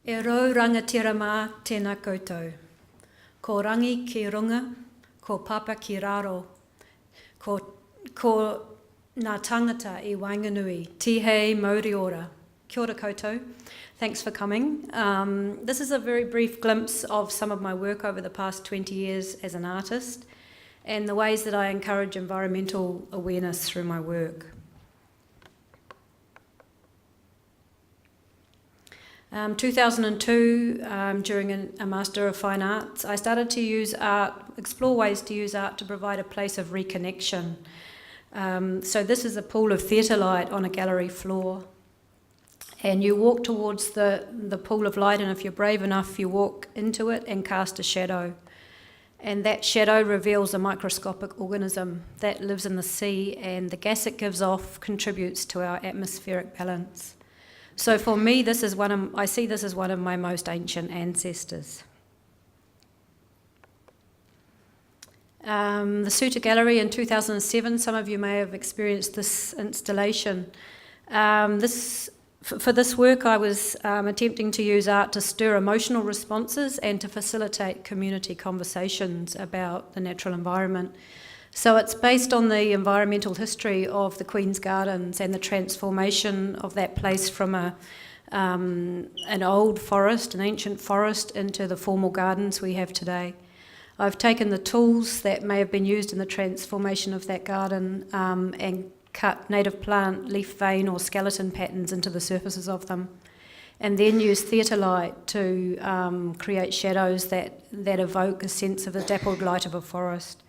E rau rangatira mā tēnā koutou. Ko rangi ki runga, ko papa ki raro, ko ngā tangata I Whanganui, tihei mauri ora. Kia ora koutou. Thanks for coming. This is a very brief glimpse of some of my work over the past 20 years as an artist and the ways that I encourage environmental awareness through my work. 2002, during a Master of Fine Arts, I started to use art, explore ways to use art to provide a place of reconnection. So this is a pool of theatre light on a gallery floor. And you walk towards the pool of light, and if you're brave enough, you walk into it and cast a shadow. And that shadow reveals a microscopic organism that lives in the sea, and the gas it gives off contributes to our atmospheric balance. So for me, I see this as one of my most ancient ancestors. The Suter Gallery in 2007, some of you may have experienced this installation. For this work, I was attempting to use art to stir emotional responses and to facilitate community conversations about the natural environment. So it's based on the environmental history of the Queen's Gardens and the transformation of that place from an old forest, an ancient forest, into the formal gardens we have today. I've taken the tools that may have been used in the transformation of that garden and cut native plant, leaf vein or skeleton patterns into the surfaces of them, and then use theatre light to create shadows that evoke a sense of the dappled light of a forest.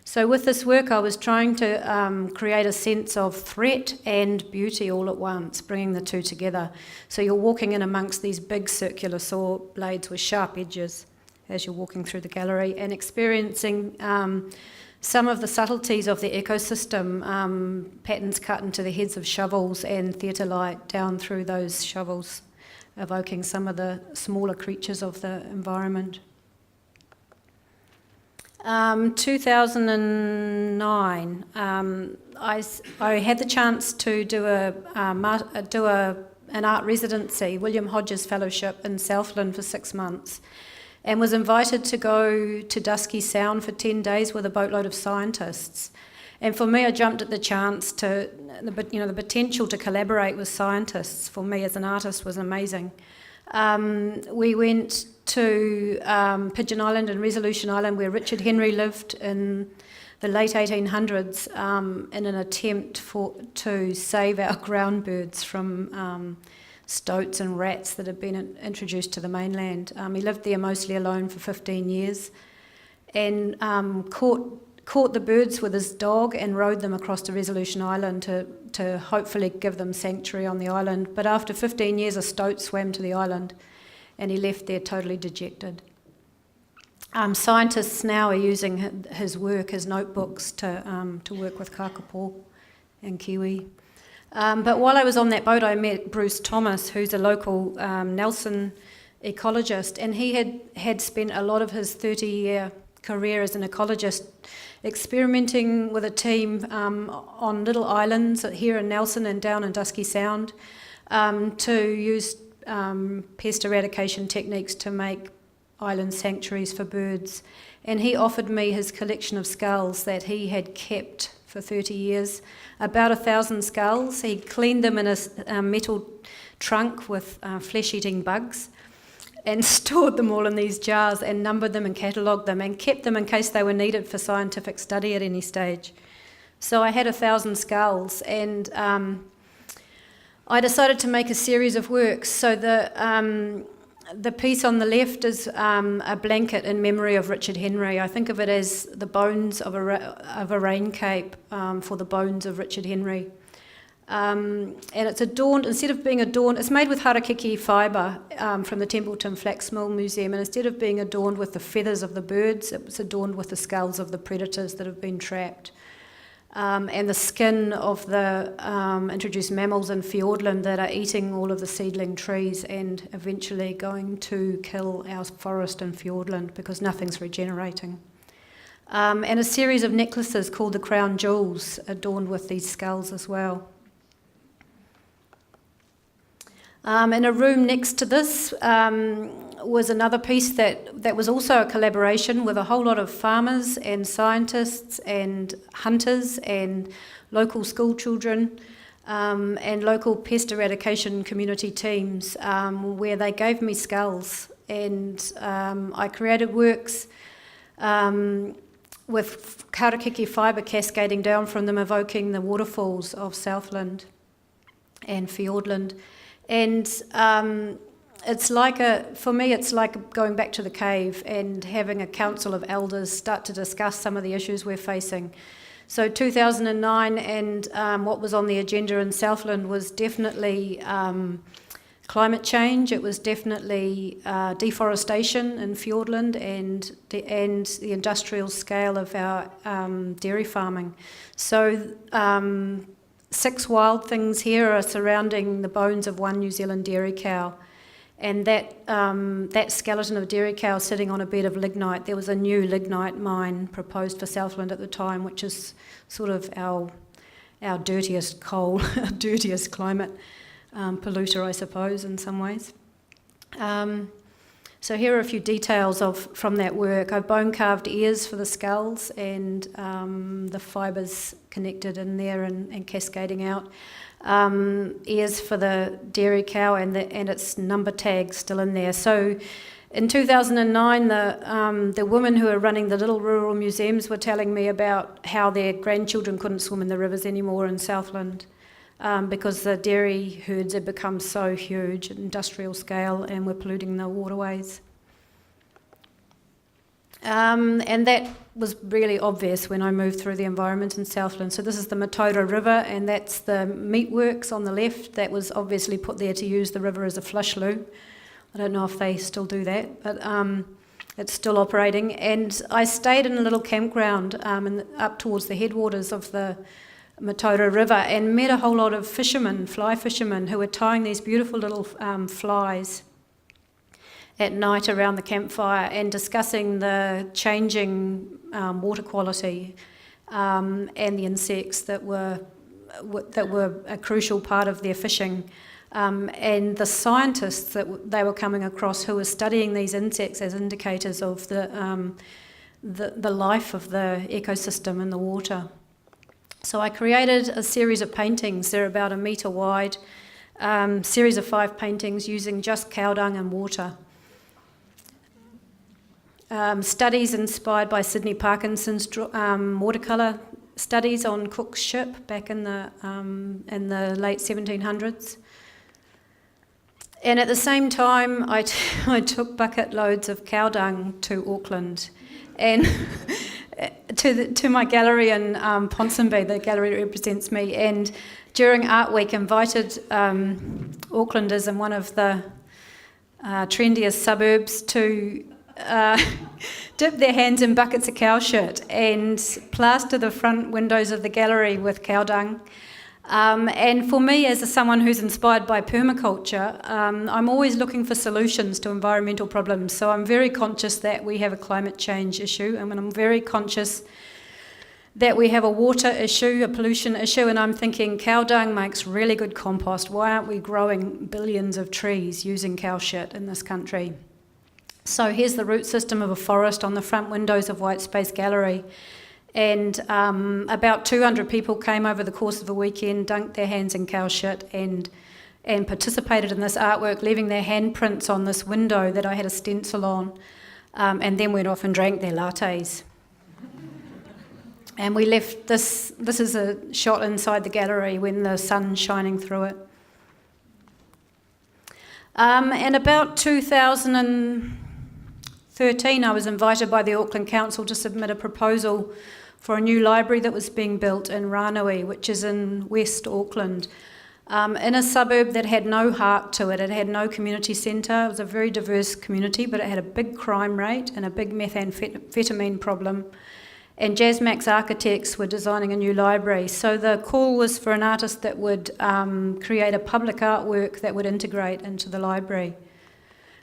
So with this work, I was trying to create a sense of threat and beauty all at once, bringing the two together. So you're walking in amongst these big circular saw blades with sharp edges as you're walking through the gallery and experiencing some of the subtleties of the ecosystem, patterns cut into the heads of shovels and theatre light down through those shovels, evoking some of the smaller creatures of the environment. 2009, I had the chance to do an art residency, William Hodges Fellowship in Southland for 6 months, and was invited to go to Dusky Sound for 10 days with a boatload of scientists. And for me, I jumped at the chance the potential to collaborate with scientists for me as an artist was amazing. We went to Pigeon Island and Resolution Island, where Richard Henry lived in the late 1800s in an attempt to save our ground birds from stoats and rats that had been introduced to the mainland. He lived there mostly alone for 15 years and caught the birds with his dog and rowed them across to Resolution Island to hopefully give them sanctuary on the island. But after 15 years, a stoat swam to the island and he left there totally dejected. Scientists now are using his work, his notebooks, to work with kakapo and kiwi. But while I was on that boat, I met Bruce Thomas, who's a local Nelson ecologist, and he had spent a lot of his 30-year career as an ecologist experimenting with a team on little islands here in Nelson and down in Dusky Sound to use pest eradication techniques to make island sanctuaries for birds. And he offered me his collection of skulls that he had kept for 30 years, about 1,000 skulls. He cleaned them in a metal trunk with flesh-eating bugs and stored them all in these jars and numbered them and catalogued them and kept them in case they were needed for scientific study at any stage. So I had 1,000 skulls, and I decided to make a series of works. So the piece on the left is a blanket in memory of Richard Henry. I think of it as the bones of a rain cape for the bones of Richard Henry. And it's adorned, instead of being adorned, it's made with harakeke fibre from the Templeton Flax Mill Museum, and instead of being adorned with the feathers of the birds, it was adorned with the skulls of the predators that have been trapped. And the skin of the introduced mammals in Fiordland that are eating all of the seedling trees and eventually going to kill our forest in Fiordland because nothing's regenerating. And a series of necklaces called the Crown Jewels adorned with these skulls as well. In a room next to this was another piece that was also a collaboration with a whole lot of farmers and scientists and hunters and local school children and local pest eradication community teams, where they gave me skulls, and I created works with karakiki fibre cascading down from them, evoking the waterfalls of Southland and Fiordland. And for me, it's like going back to the cave and having a council of elders start to discuss some of the issues we're facing. So 2009 and what was on the agenda in Southland was definitely climate change. It was definitely deforestation in Fiordland and the industrial scale of our dairy farming. So 6 wild things here are surrounding the bones of one New Zealand dairy cow. And that skeleton of a dairy cow sitting on a bed of lignite, there was a new lignite mine proposed for Southland at the time, which is sort of our dirtiest coal, our dirtiest climate polluter, I suppose, in some ways. So here are a few details from that work. I've bone carved ears for the skulls and the fibres connected in there and cascading out. Ears for the dairy cow and its number tag still in there. So in 2009, the women who are running the little rural museums were telling me about how their grandchildren couldn't swim in the rivers anymore in Southland because the dairy herds had become so huge, industrial scale, and were polluting the waterways. And that was really obvious when I moved through the environment in Southland. So this is the Mataura River, and that's the meatworks on the left. That was obviously put there to use the river as a flush loo. I don't know if they still do that, but it's still operating. And I stayed in a little campground up towards the headwaters of the Mataura River and met a whole lot of fishermen, fly fishermen, who were tying these beautiful little flies at night around the campfire and discussing the changing water quality and the insects that were a crucial part of their fishing. And the scientists that they were coming across who were studying these insects as indicators of the life of the ecosystem in the water. So I created a series of paintings. They're about 1 metre wide, series of 5 paintings using just cow dung and water. Studies inspired by Sydney Parkinson's watercolour studies on Cook's ship back in the late 1700s. And at the same time, I took bucket loads of cow dung to Auckland, and to my gallery in Ponsonby, the gallery that represents me. And during Art Week, invited Aucklanders in one of the trendiest suburbs to dip their hands in buckets of cow shit and plaster the front windows of the gallery with cow dung. And for me, as someone who's inspired by permaculture, I'm always looking for solutions to environmental problems. So I'm very conscious that we have a climate change issue, and I'm very conscious that we have a water issue, a pollution issue, and I'm thinking cow dung makes really good compost. Why aren't we growing billions of trees using cow shit in this country? So here's the root system of a forest on the front windows of White Space Gallery. And about 200 people came over the course of a weekend, dunked their hands in cow shit and participated in this artwork, leaving their handprints on this window that I had a stencil on, and then went off and drank their lattes. And we left this is a shot inside the gallery when the sun's shining through it. And about 2013, I was invited by the Auckland Council to submit a proposal for a new library that was being built in Ranui, which is in West Auckland, in a suburb that had no heart to it. It had no community centre. It was a very diverse community, but it had a big crime rate and a big methamphetamine problem. And Jasmax Architects were designing a new library. So the call was for an artist that would create a public artwork that would integrate into the library.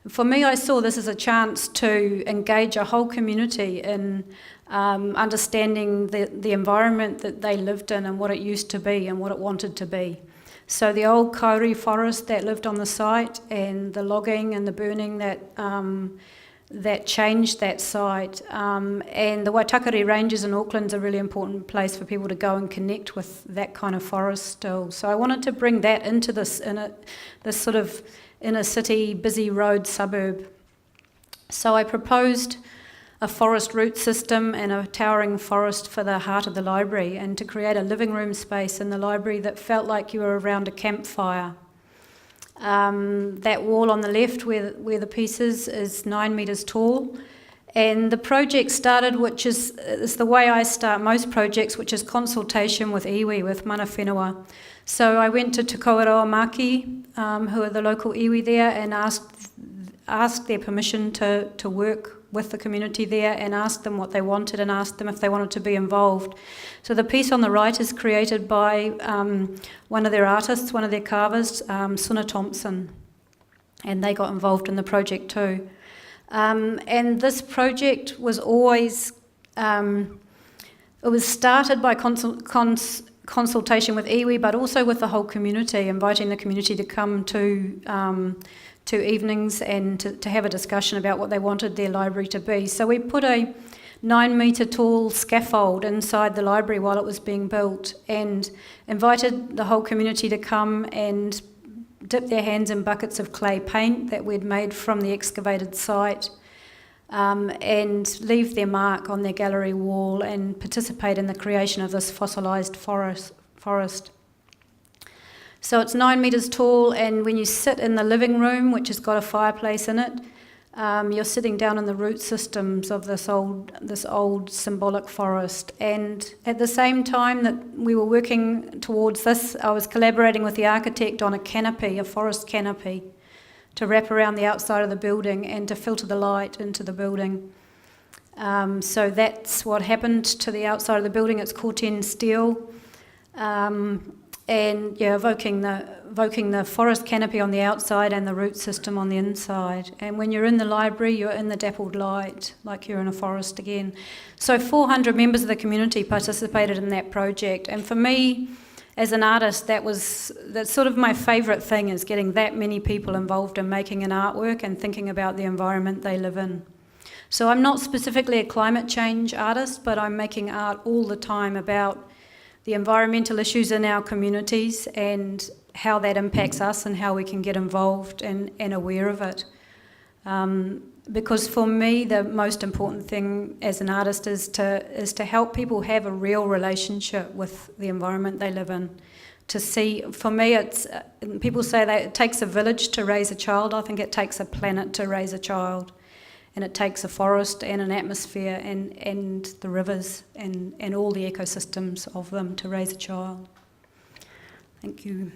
For me, I saw this as a chance to engage a whole community in understanding the environment that they lived in and what it used to be and what it wanted to be. So the old kauri forest that lived on the site, and the logging and the burning that changed that site. And the Waitakere Ranges in Auckland's a really important place for people to go and connect with that kind of forest still. So I wanted to bring that into this sort of inner city, busy road suburb. So I proposed a forest root system and a towering forest for the heart of the library, and to create a living room space in the library that felt like you were around a campfire. That wall on the left where the piece is 9 metres tall. And the project started, which is the way I start most projects, which is consultation with iwi, with mana whenua. So I went to Te Kawerau Maki, who are the local iwi there, and asked their permission to work with the community there, and asked them what they wanted, and asked them if they wanted to be involved. So the piece on the right is created by one of their artists, one of their carvers, Suna Thompson, and they got involved in the project too. And this project was always, it was started by consultation with iwi, but also with the whole community, inviting the community to come to evenings and to have a discussion about what they wanted their library to be. So we put a 9 metre tall scaffold inside the library while it was being built, and invited the whole community to come and dip their hands in buckets of clay paint that we'd made from the excavated site, and leave their mark on their gallery wall and participate in the creation of this fossilised forest. So it's 9 metres tall, and when you sit in the living room, which has got a fireplace in it, you're sitting down in the root systems of this old symbolic forest. And at the same time that we were working towards this, I was collaborating with the architect on a canopy, a forest canopy, to wrap around the outside of the building and to filter the light into the building. So that's what happened to the outside of the building. It's Corten steel. And yeah, evoking the forest canopy on the outside and the root system on the inside. And when you're in the library, you're in the dappled light, like you're in a forest again. So 400 members of the community participated in that project. And for me, as an artist, that's sort of my favourite thing, is getting that many people involved in making an artwork and thinking about the environment they live in. So I'm not specifically a climate change artist, but I'm making art all the time about the environmental issues in our communities and how that impacts us and how we can get involved and aware of it. Because for me, the most important thing as an artist is to help people have a real relationship with the environment they live in. To see, for me, people say that it takes a village to raise a child. I think it takes a planet to raise a child. And it takes a forest and an atmosphere and the rivers and all the ecosystems of them to raise a child. Thank you.